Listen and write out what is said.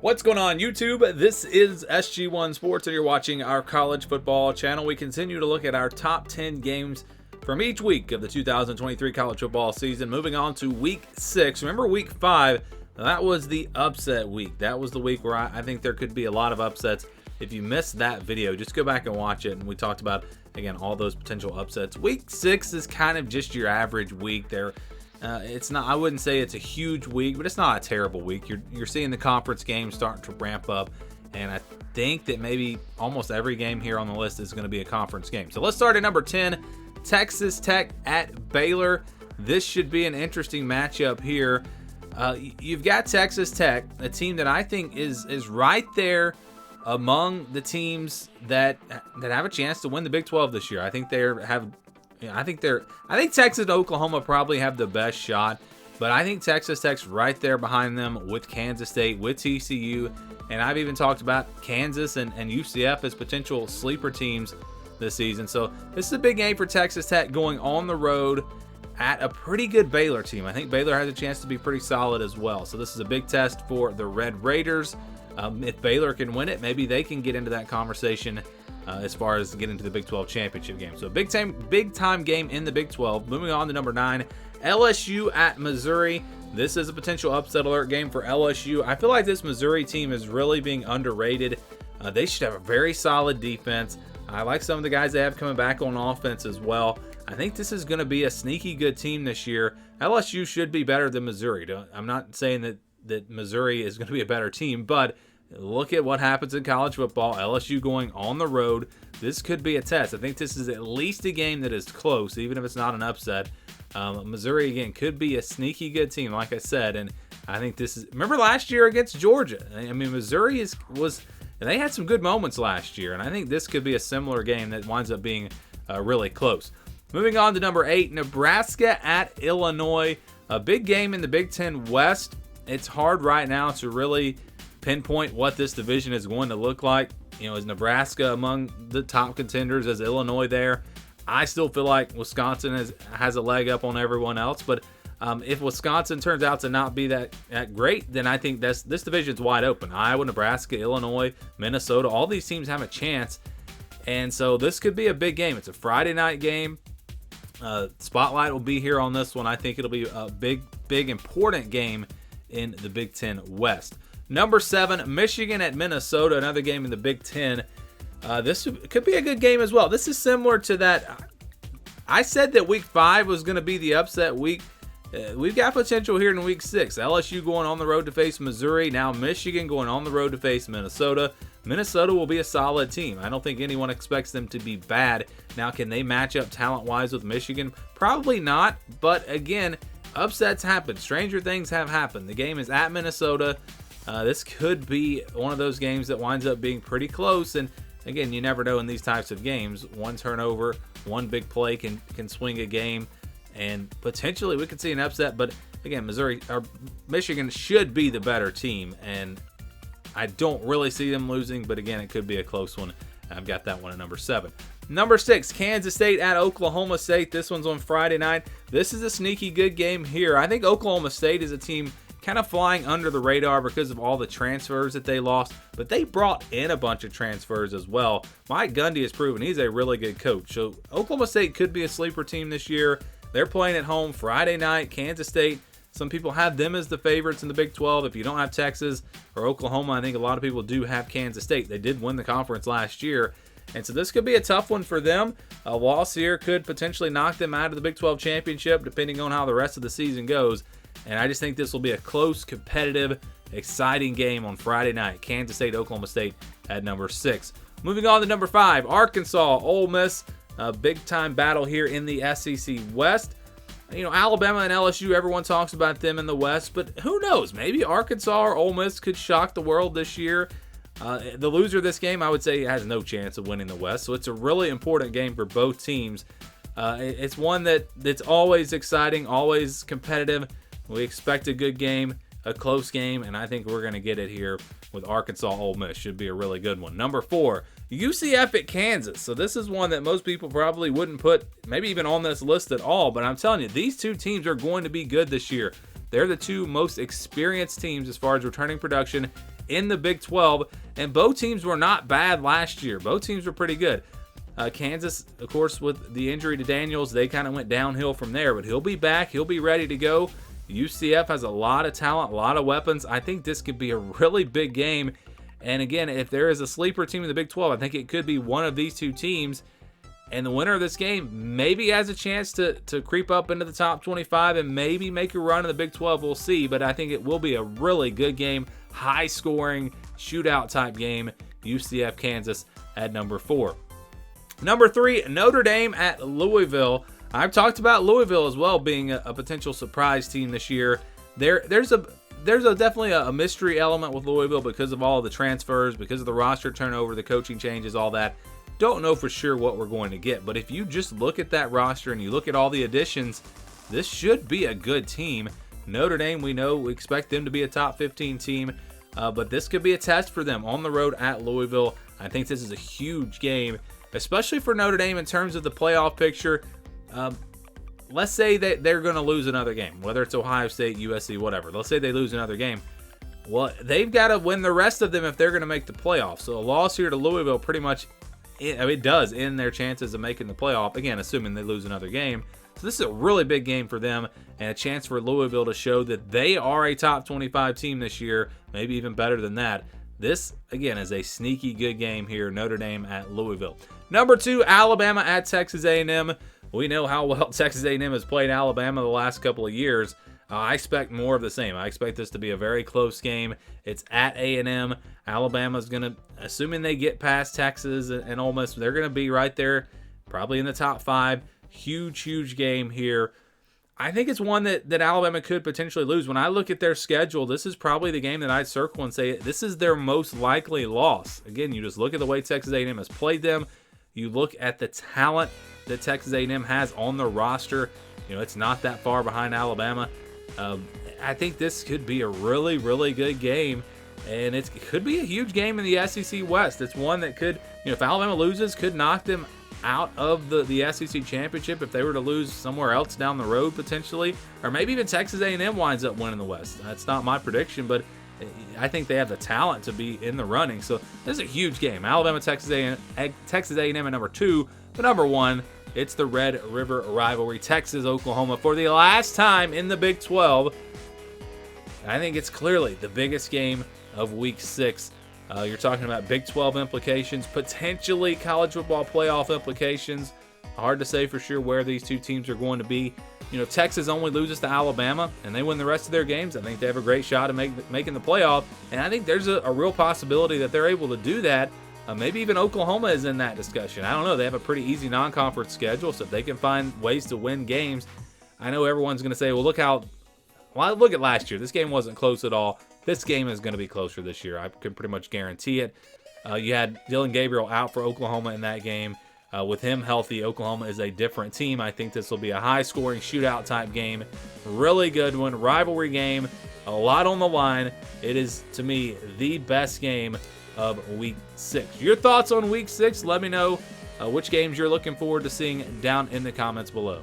What's going on, YouTube? This is SG1 Sports, and you're watching our college football channel. We continue to look at our top 10 games from each week of the 2023 college football season. Moving on to week 6. Remember week 5? That was the upset week. That was the week where I think there could be a lot of upsets. If you missed that video, just go back and watch it. And we talked about, again, all those potential upsets. Week 6 is kind of just your average week there. It's not, I wouldn't say it's a huge week, but it's not a terrible week. You're seeing the conference games starting to ramp up, and I think that maybe almost every game here on the list is going to be a conference game. So let's start at number 10, Texas Tech at Baylor. This should be an interesting matchup here. You've got Texas Tech, a team that I think is right there among the teams that have a chance to win the Big 12 this year. I think I think Texas and Oklahoma probably have the best shot, but I think Texas Tech's right there behind them with Kansas State, with TCU, and I've even talked about Kansas and UCF as potential sleeper teams this season. So this is a big game for Texas Tech going on the road at a pretty good Baylor team. I think Baylor has a chance to be pretty solid as well. So this is a big test for the Red Raiders. If Baylor can win it, maybe they can get into that conversation as far as getting to the Big 12 championship game. So big time game in the Big 12. Moving on to number 9, LSU at Missouri. This is a potential upset alert game for LSU. I feel like this Missouri team is really being underrated. They should have a very solid defense. I like some of the guys they have coming back on offense as well. I think this is going to be a sneaky good team this year. LSU should be better than Missouri. I'm not saying that Missouri is going to be a better team, but look at what happens in college football. LSU going on the road. This could be a test. I think this is at least a game that is close, even if it's not an upset. Missouri, again, could be a sneaky good team, like I said. And I think this is... Remember last year against Georgia? I mean, Missouri they had some good moments last year. And I think this could be a similar game that winds up being really close. Moving on to number 8, Nebraska at Illinois. A big game in the Big Ten West. It's hard right now to really pinpoint what this division is going to look like. You know, is Nebraska among the top contenders? Is Illinois there? I still feel like Wisconsin has a leg up on everyone else, but if Wisconsin turns out to not be that great, then I think this division's wide open. Iowa, Nebraska, Illinois, Minnesota, all these teams have a chance, and so this could be a big game. It's a Friday night game. Spotlight will be here on this one. I think it'll be a big, important game in the Big Ten West. Number 7, Michigan at Minnesota, another game in the Big Ten. This could be a good game as well. This is similar to that. I said that week 5 was going to be the upset week. We've got potential here in week 6. LSU going on the road to face Missouri. Now Michigan going on the road to face Minnesota. Minnesota will be a solid team. I don't think anyone expects them to be bad. Now, can they match up talent-wise with Michigan? Probably not, but again, upsets happen. Stranger things have happened. The game is at Minnesota. This could be one of those games that winds up being pretty close. And again, you never know in these types of games. One turnover, one big play can swing a game. And potentially we could see an upset. But again, Michigan should be the better team. And I don't really see them losing. But again, it could be a close one. I've got that one at number 7. Number 6, Kansas State at Oklahoma State. This one's on Friday night. This is a sneaky good game here. I think Oklahoma State is a team kind of flying under the radar because of all the transfers that they lost, but they brought in a bunch of transfers as well. Mike Gundy has proven he's a really good coach. So Oklahoma State could be a sleeper team this year. They're playing at home Friday night. Kansas State, some people have them as the favorites in the Big 12. If you don't have Texas or Oklahoma, I think a lot of people do have Kansas State. They did win the conference last year. And so this could be a tough one for them. A loss here could potentially knock them out of the Big 12 championship, depending on how the rest of the season goes. And I just think this will be a close, competitive, exciting game on Friday night. Kansas State, Oklahoma State at number 6. Moving on to number 5, Arkansas, Ole Miss. A big-time battle here in the SEC West. You know, Alabama and LSU, everyone talks about them in the West, but who knows? Maybe Arkansas or Ole Miss could shock the world this year. The loser of this game, I would say, has no chance of winning the West, so it's a really important game for both teams. It's one that's always exciting, always competitive. We expect a good game, a close game, and I think we're going to get it here with Arkansas Ole Miss. Should be a really good one. Number 4, UCF at Kansas. So this is one that most people probably wouldn't put maybe even on this list at all, but I'm telling you, these two teams are going to be good this year. They're the two most experienced teams as far as returning production in the Big 12, and both teams were not bad last year. Both teams were pretty good. Kansas, of course, with the injury to Daniels, they kind of went downhill from there, but he'll be back. He'll be ready to go. UCF has a lot of talent, a lot of weapons. I think this could be a really big game. And again, if there is a sleeper team in the Big 12, I think it could be one of these two teams. And the winner of this game maybe has a chance to creep up into the top 25 and maybe make a run in the Big 12. We'll see. But I think it will be a really good game, high-scoring, shootout-type game. UCF, Kansas at number 4. Number 3, Notre Dame at Louisville. I've talked about Louisville as well being a potential surprise team this year. There's definitely a mystery element with Louisville because of all the transfers, because of the roster turnover, the coaching changes, all that. Don't know for sure what we're going to get, but if you just look at that roster and you look at all the additions, this should be a good team. Notre Dame, we expect them to be a top 15 team, but this could be a test for them on the road at Louisville. I think this is a huge game, especially for Notre Dame in terms of the playoff picture. Let's say that they're going to lose another game, whether it's Ohio State, USC, whatever. Let's say they lose another game. Well, they've got to win the rest of them if they're going to make the playoffs. So a loss here to Louisville pretty much, it does end their chances of making the playoff, again, assuming they lose another game. So this is a really big game for them and a chance for Louisville to show that they are a top 25 team this year, maybe even better than that. This, again, is a sneaky good game here, Notre Dame at Louisville. Number 2, Alabama at Texas A&M. We know how well Texas A&M has played Alabama the last couple of years. I expect more of the same. I expect this to be a very close game. It's at A&M. Alabama's going to, assuming they get past Texas and Ole Miss, they're going to be right there, probably in the top 5. Huge game here. I think it's one that Alabama could potentially lose. When I look at their schedule, this is probably the game that I'd circle and say this is their most likely loss. Again, you just look at the way Texas A&M has played them. You look at the talent that Texas A&M has on the roster. It's not that far behind Alabama. I think this could be a really good game, and it could be a huge game in the SEC West. It's one that could, if Alabama loses, could knock them out of the SEC championship if they were to lose somewhere else down the road potentially, or maybe even Texas A&M winds up winning the West. That's not my prediction, but I think they have the talent to be in the running. So this is a huge game. Alabama, Texas A&M at number 2, but number 1, it's the Red River rivalry, Texas, Oklahoma, for the last time in the Big 12. I think it's clearly the biggest game of Week 6. You're talking about Big 12 implications, potentially college football playoff implications. Hard to say for sure where these two teams are going to be. If Texas only loses to Alabama and they win the rest of their games, I think they have a great shot at making the playoff. And I think there's a real possibility that they're able to do that. Maybe even Oklahoma is in that discussion. I don't know. They have a pretty easy non-conference schedule, so if they can find ways to win games, I know everyone's going to say, well, look at last year. This game wasn't close at all. This game is going to be closer this year. I can pretty much guarantee it. You had Dillon Gabriel out for Oklahoma in that game. With him healthy, Oklahoma is a different team. I think this will be a high-scoring shootout type game. Really good one. Rivalry game. A lot on the line. It is, to me, the best game of Week 6. Your thoughts on Week 6? Let me know which games you're looking forward to seeing down in the comments below.